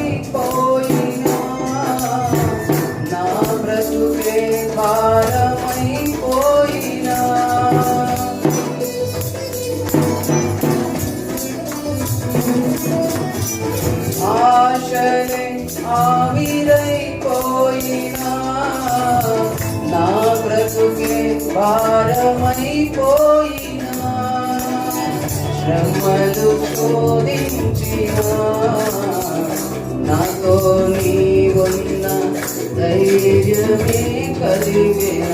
ఆవిరైపోయినా నా బ్రతుకే భారమైపోయినా ఆశలే ఆవిరైపోయినా నా బ్రతుకే భారమైపోయినా శ్రమలు శోధించినా నాతో నీవున్న ధైర్యమే కలిగినా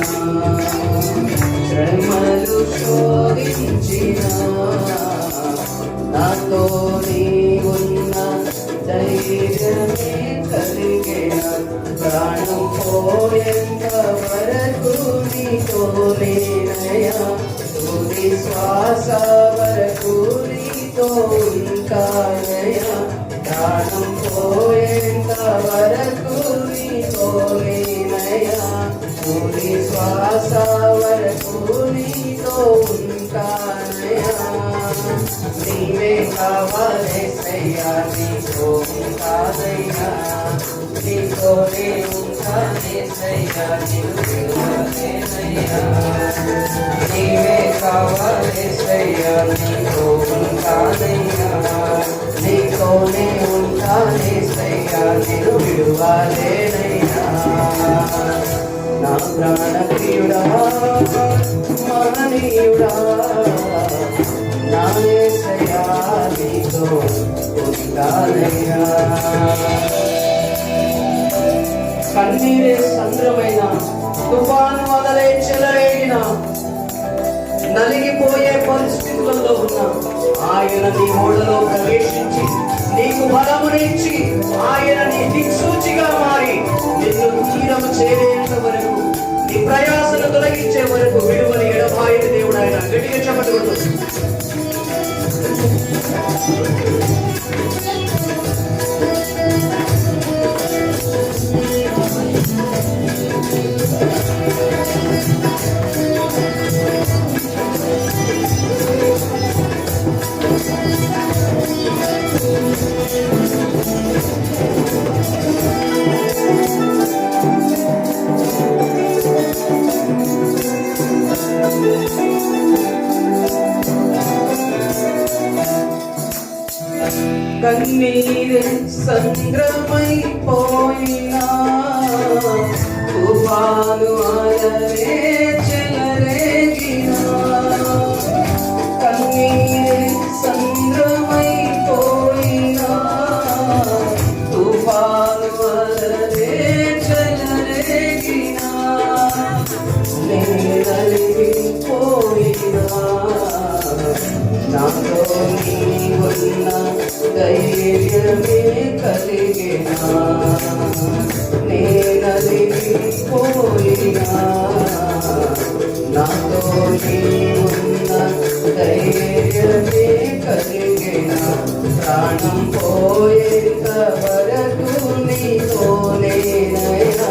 శ్రమలు శోధించినా నాతో నీవున్న ధైర్యమే కలిగినా ప్రాణం పోయేంత వరకు నీతో నేనయా తుది శ్వాస వరకు నీతో ఉంటానయా ప్రాణం పోయేంత వరకు నీతో నేనయా తుది శ్వాస వరకు నీతో ఉంటానయా నీవే కావాలేసయ్యా నీతో ఉంటానయ్యా నీతోనే ఉంటానేసయ్యా నీవేనయ్యా నీవే కావాలేసయ్యా నీతో ఉంటానయ్యా నీతోనే ఉంటానేసయ్యా నేను విడువలేనయ్యా నా ప్రాణప్రియుడా మహనీయుడా నా యేసయ్యా నీతో ఉంటానయ్యా కన్నీరే సంద్రమైన తుఫాను వదలే చెలరేగిన నలిగిపోయే పరిస్థితులలో ఉన్న ఆయన నీ ఓడలో ప్రవేశించి నీకు బలమునిచ్చి ఆయన నీ దిక్సూచిగా మారి నిన్ను తీరము చేరేంత వరకు నీ ప్రయాసను తొలగించే వరకు విడువని ఎడబాయిన దేవుడు ఆయన గట్టిగా చెప్పకూడదు. కన్నీరే సంద్రమైపోయినా తుఫాను అలలే చెలరేగినా కన్నీరే సంద్రమైపోయినా తుఫాను అలలే చెలరేగినా నేనలిగిపోయినా నాతో నీవున్న ధైర్యమే కలిగినా నేనలిగిపోయినా నాతో నీవున్న ధైర్యమే కలిగినా ప్రాణం పోయేంత వరకు నీతో నేనైనా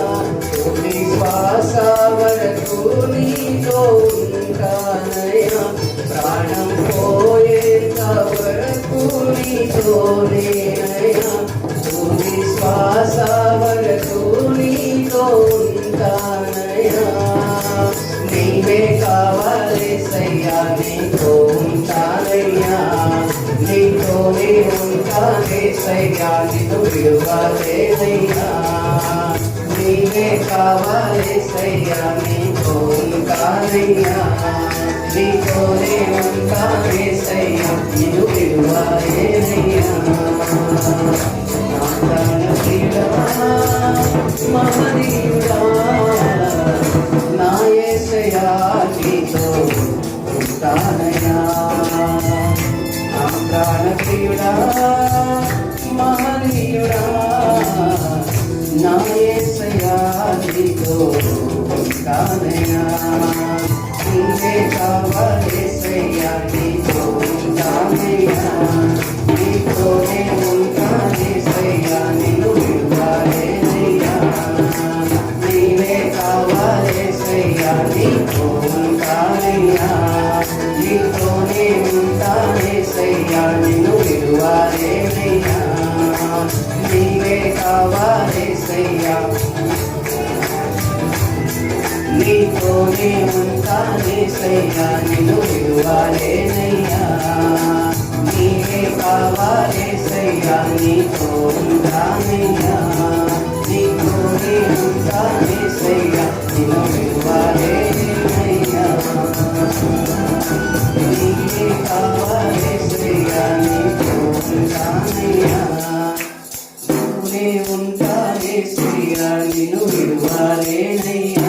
తుది శ్వాస వరకు నీతో ఉంటానైనా ప్రాణం పోయేంత వరకు నీతో నేనైనా తుది శ్వాస వరకు నీతో ఉంటానైనా నీవే కావాలేసయ్యా నీతో ఉంటానయ్యా నీతోనే ఉంటానేసయ్యా నిన్ను విడువలేనయ్యా నీవే కావాలేసయ్యా నీతో ఉంటానయ్యా నీతోనే ఉంటానేసయ్యా నిన్ను విడువలేనయ్యా మహనీయుడా నా యేసయ్యా నీతో ఉంటానయ్యా నా ప్రాణప్రియుడా మహనీయుడా నా యేసయ్యా నీతో ఉంటానయ్యా నీవే కావాలేసయ్యా నీతో ఉంటానయ్యా నీతోనే ఉంటానేసయ్యా నిన్ను విడువలేనయ్యా నీవే కావాలేసయ్యా నీతో ఉంటానయ్యా నీతోనే ఉంటానేసయ్యా నిన్ను విడువలేనయ్యా నీవే కావాలేసయ్యా నీతోనే ఉంటానేసయ్యా నిన్ను విడువలేనయ్యా నీవే కావాలేసయ్యా నీతో ఉంటానయ్యా నీతోనే ఉంటానేసయ్యా నిన్ను విడువలేనయ్యా నీవే కావాలేసయ్యా నీతో ఉంటానయ్యా నీతోనే ఉంటానేసయ్యా నిన్ను విడువలేనయ్యా